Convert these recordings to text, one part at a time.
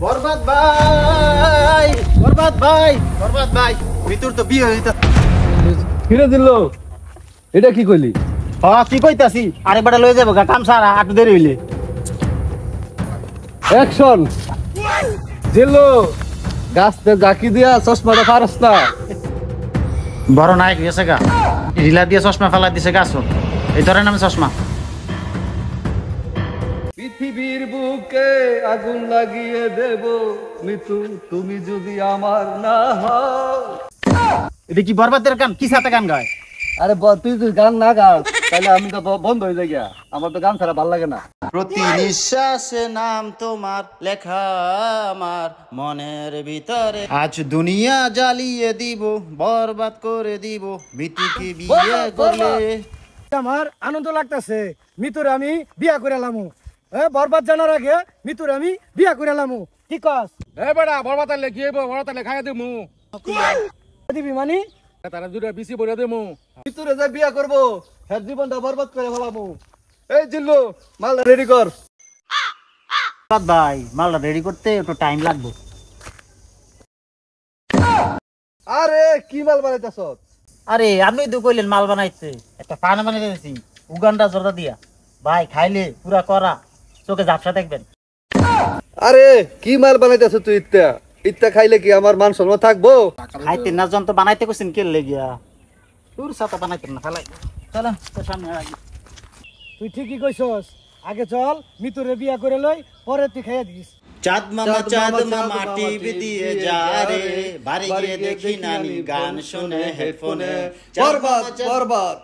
বরবাদ ভাই, বরবাদ ভাই, বরবাদ ভাই, ভিতর তো বিয়ে হইতা। ফিরে দিল, এটা কি কইলি? হ্যাঁ কি কইতাছি, আরেকবার লয়ে যাবো গা, কাম সারা একটু দেরি হইলে। অ্যাকশন। জিল্লু, গাছতে জাকি দিয়া চশমাটা পারস না। বড় নায়ক গেছে গা, ঢিলা দিয়ে চশমা ফেলা দিছে গাছ, এই ধরেন আমি চশমা। পৃথিবীর বুকে আগুন লাগিয়ে দেব মৃত্যু, তুমি যদি আমার না হও। এটা কি বরবাদের গান? কি সাথে গান গায়? আরে তুই যদি গান না গাস তাহলে আমি তো বন্ধ হয়ে যাই, আমার তো গান ছাড়া ভাল লাগে না। প্রতি নিঃশ্বাসে নাম তোমার লেখা আমার মনের ভিতরে, আজ দুনিয়া জ্বালিয়ে দিব, বরবাদ করে দিব, মিতুকে বিয়ে করলে। আমার আনন্দ লাগতেছে, মিতুরে আমি বিয়া করে লামু। বরবাদ জানার আগে মিতুরে আমি বিয়া করে লামু। কি কস? বেড়া বরবাদ লেখি বরবাদ লেখাই দিমু দিবি মানি তারা দুটা বিসি বলে দিমু। ভিতরে যে বিয়া করবো হ্যাঁ জীবনটা বরবাদ করে ফেলাবো। এই জিল্লু, মাল রেডি কর। বরবাদ ভাই, মালটা রেডি করতে একটু টাইম লাগবে। আরে কি মাল বানাইতেছ? আরে আপনি তো কইলেন মাল বানাইতে, একটা পান বানাইতে দিছি উগান্ডা জর্দা দিয়া। ভাই খাইলে পুরা করা, চোখে ঝাপসা দেখবেন। আরে কি মাল বানাইতেছ তুই? ইত্যা ইত্যা খাইলে কি আমার মান সম্মান থাকবো? খাইতে না যন্ত্র বানাইতে কইছেন কে লেগিয়া, তোর সাথে বানাইতেন না ফেলাই। চলো তোর সামনে আগে। তুই ঠিকই কইছস, আগে চল মিতুরে বিয়া করে লই, পরে তুই খাইয়া দিস। চাঁদ মামা টিভি দিয়ে যা রে, বাড়ি গিয়ে দেখি নানি গান শুনে হেডফোনে। বরবাদ বরবাদ।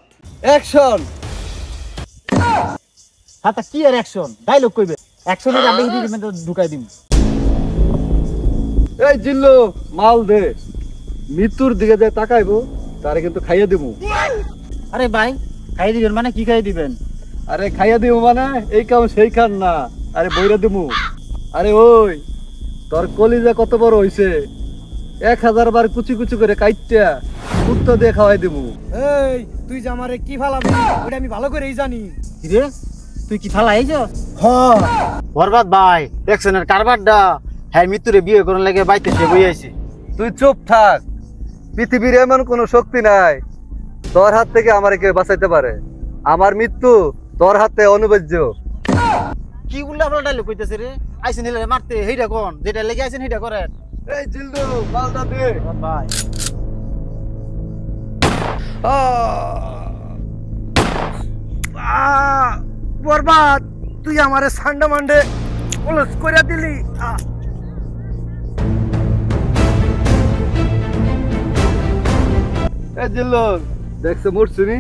অ্যাকশন। হাতা কি আর অ্যাকশন, ডায়লগ কইবে। অ্যাকশনের আমি হিরো ঢুকাই দিম। এই জিল্লু, মাল দে। মৃত্যুর দিকে যে তাকাইবো তারে কিন্তু খাইয়ে দিমু। আরে ভাই খাই দিবেন মানে কি খাই দিবেন? আরে খাইয়ে দিমু মানে এই কাম সেই খান না, আরে বইরা দিমু। আরে ওই তোর কলিজা কত বড় হইছে, 1000 বার কুচি কুচি করে কাইটটা কুত্তা দিয়ে খাওয়াই দিমু। এই তুই যে আমারে কি ফালাবি ওটা আমি ভালো করেই জানি। রে তুই কি ফালা আইছ? হ্যাঁ বরবাদ ভাই, অ্যাকশনের কারবারটা হ্যাঁ মৃত্যুরে বিয়ে করার লাগে বাইতে সে বই আইছে। তুই চুপ থাক, পৃথিবীর এমন কোন শক্তি নাই তোর হাত থেকে আমারে কেউ বাঁচাইতে পারে। আমার মৃত্যু তোর হাতে অনিবার্য। কি উল্টা পাল্টা ডায়লগ কইতেছে রে? আইছেন হেলে মারতে, হেইটা কোন যেটা লেগে আইছেন হেইটা করেন। এই জিল্লু, মালটা দে। বরবাদ ভাই বরবাদ, তুই আমারে সান্ডা মান্ডে কলস কইরা দিলি। এই জিল্লু, দেখছো মরছুনি?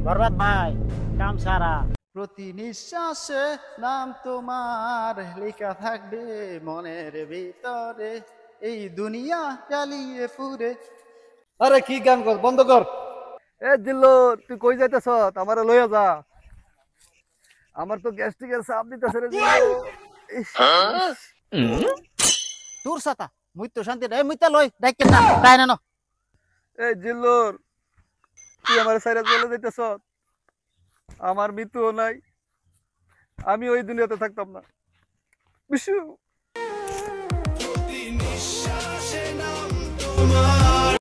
বরবাদ ভাই কাম সারা। প্রতি নিঃশ্বাসে নাম তোমার লেখা থাকবে মনের ভিতরে, এই দুনিয়া জ্বালিয়ে পুরে। আরে কি গান কর, বন্ধ কর। এ জিল্লু, তুই কই যাইতেছ? আমারে লইয়া যা, আমার তো গ্যাস্ট্রিকের চাপ দিতেছে রে জিল্লু। তোর সাথে মুই তো শান্তি রে, মুইতা লই ডাইকে না তাই না। এই জিল্লু, তুই আমারে সাইরা চলে যাইতেছ, আমার মৃত্যুও নাই, আমি ওই দুনিয়াতে থাকতাম না। বিশু।